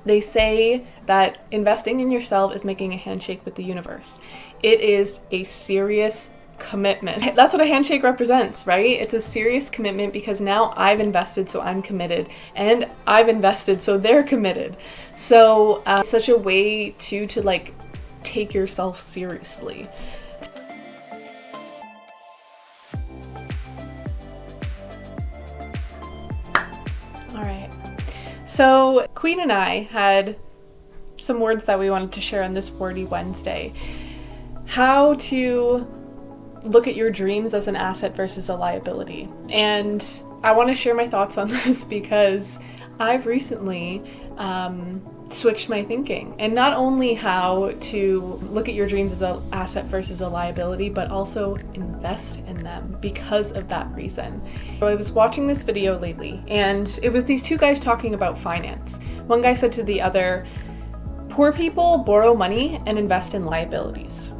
They say that investing in yourself is making a handshake with the universe. It is a serious commitment. That's what a handshake represents, right? It's a serious commitment because now I've invested, so I'm committed, and I've invested, so they're committed. So it's such a way to like take yourself seriously. All right. So Queen and I had some words that we wanted to share on this Wordy Wednesday. How to look at your dreams as an asset versus a liability. And I want to share my thoughts on this because I've recently switched my thinking. And not only how to look at your dreams as an asset versus a liability, but also invest in them because of that reason. So I was watching this video lately, and it was these two guys talking about finance. One guy said to the other, poor people borrow money and invest in liabilities.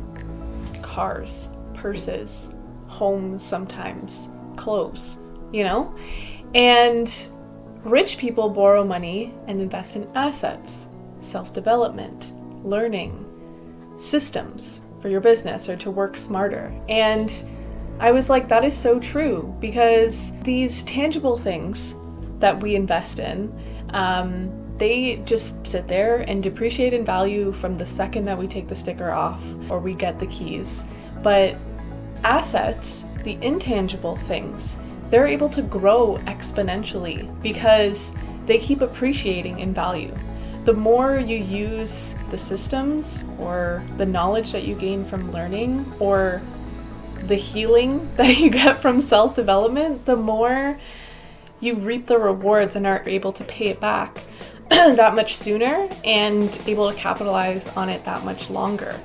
Cars, purses, homes sometimes, clothes, And rich people borrow money and invest in assets, self-development, learning, systems for your business or to work smarter. And I was like, that is so true, because these tangible things that we invest in, they just sit there and depreciate in value from the second that we take the sticker off or we get the keys. But assets, the intangible things, they're able to grow exponentially because they keep appreciating in value. The more you use the systems or the knowledge that you gain from learning or the healing that you get from self-development, the more you reap the rewards and are able to pay it back that much sooner and able to capitalize on it that much longer.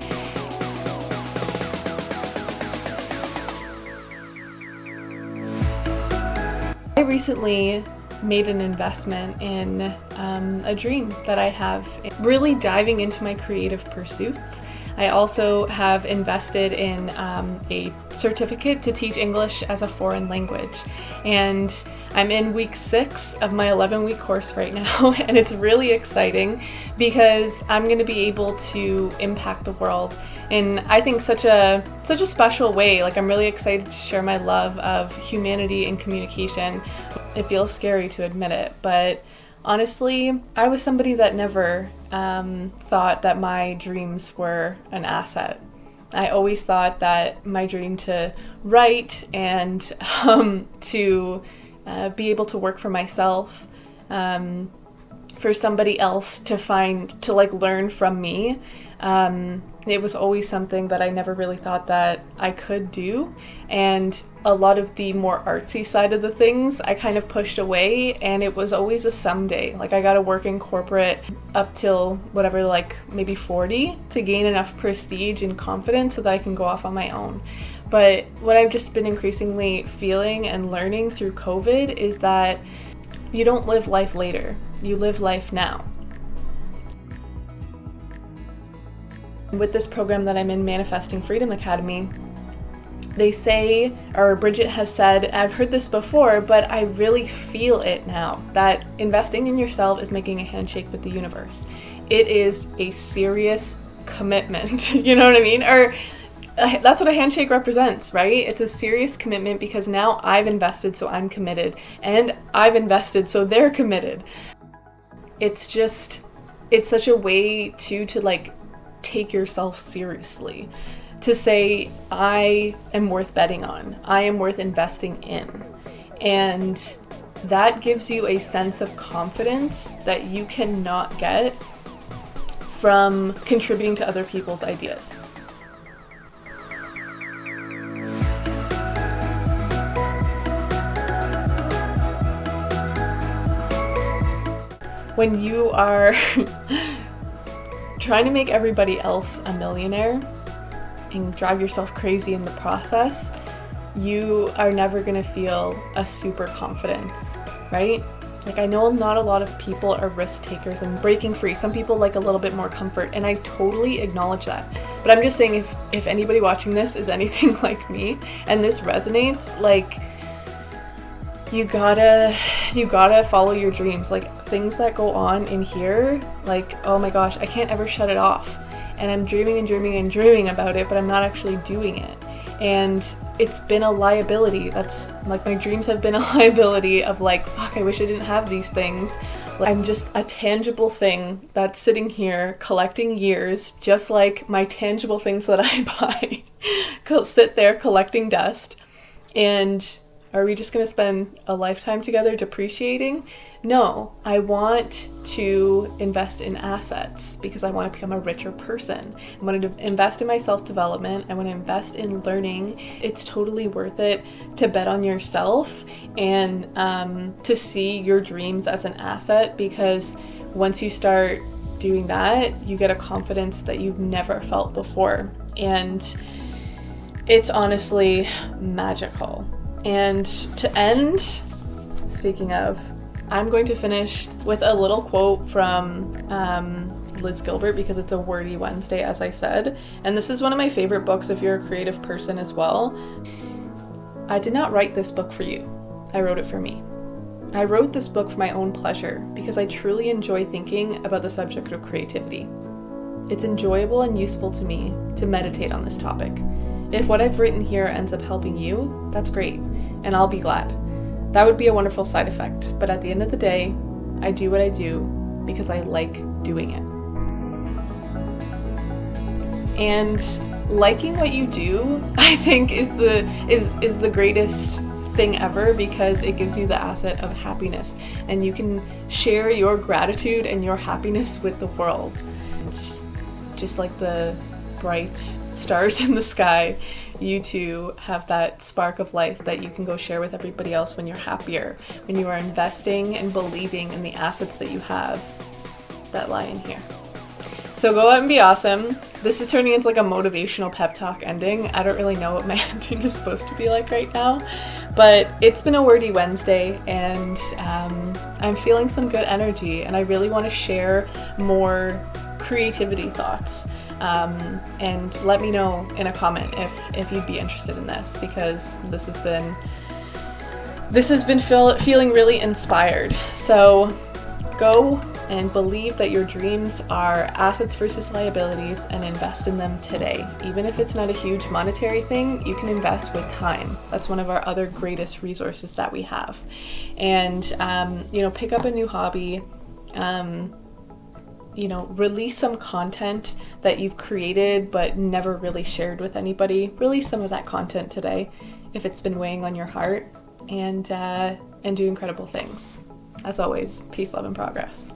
I recently made an investment in a dream that I have, really diving into my creative pursuits. I also have invested in a certificate to teach English as a foreign language. And I'm in week 6 of my 11-week course right now, and it's really exciting because I'm going to be able to impact the world in, I think, such a special way. Like, I'm really excited to share my love of humanity and communication. It feels scary to admit it, but honestly, I was somebody that never thought that my dreams were an asset. I always thought that my dream to write and to be able to work for myself, for somebody else to learn from me, it was always something that I never really thought that I could do. And a lot of the more artsy side of the things I kind of pushed away, and it was always a someday. Like, I got to work in corporate up till whatever, like maybe 40 to gain enough prestige and confidence so that I can go off on my own. But what I've just been increasingly feeling and learning through COVID is that you don't live life later, you live life now. With this program that I'm in, Manifesting Freedom Academy, they say, or Bridget has said, I've heard this before, but I really feel it now, that investing in yourself is making a handshake with the universe. It is a serious commitment, you know what I mean? Or that's what a handshake represents, right? It's a serious commitment because now I've invested, so I'm committed, and I've invested, so they're committed. It's such a way to like take yourself seriously, to say, I am worth betting on, I am worth investing in. And that gives you a sense of confidence that you cannot get from contributing to other people's ideas. When you are trying to make everybody else a millionaire and drive yourself crazy in the process, you are never going to feel a super confidence, right? Like, I know not a lot of people are risk takers and breaking free. Some people like a little bit more comfort, and I totally acknowledge that. But I'm just saying, if anybody watching this is anything like me and this resonates, like, you gotta follow your dreams. Like, things that go on in here, like, oh my gosh, I can't ever shut it off. And I'm dreaming and dreaming and dreaming about it, but I'm not actually doing it. And it's been a liability. That's like, my dreams have been a liability of like, fuck, I wish I didn't have these things. Like, I'm just a tangible thing that's sitting here collecting years, just like my tangible things that I buy sit there collecting dust. And are we just going to spend a lifetime together depreciating? No, I want to invest in assets because I want to become a richer person. I want to invest in my self-development. I want to invest in learning. It's totally worth it to bet on yourself and to see your dreams as an asset, because once you start doing that, you get a confidence that you've never felt before. And it's honestly magical. And to end, speaking of, I'm going to finish with a little quote from Liz Gilbert, because it's a wordy Wednesday, as I said. And this is one of my favorite books if you're a creative person as well. I did not write this book for you. I wrote it for me. I wrote this book for my own pleasure because I truly enjoy thinking about the subject of creativity. It's enjoyable and useful to me to meditate on this topic. If what I've written here ends up helping you, that's great, and I'll be glad. That would be a wonderful side effect, but at the end of the day, I do what I do because I like doing it. And liking what you do, I think, is the greatest thing ever, because it gives you the asset of happiness, and you can share your gratitude and your happiness with the world. It's just like the bright stars in the sky. You too have that spark of life that you can go share with everybody else when you're happier, when you are investing and believing in the assets that you have that lie in here. So go out and be awesome. This is turning into like a motivational pep talk ending. I don't really know what my ending is supposed to be like right now, but it's been a wordy Wednesday, and I'm feeling some good energy, and I really want to share more creativity thoughts. And let me know in a comment if you'd be interested in this, because this has been feeling really inspired. So go and believe that your dreams are assets versus liabilities, and invest in them today. Even if it's not a huge monetary thing, you can invest with time. That's one of our other greatest resources that we have. And pick up a new hobby. Release some content that you've created but never really shared with anybody. Release some of that content today if it's been weighing on your heart, and do incredible things. As always, peace, love, and progress.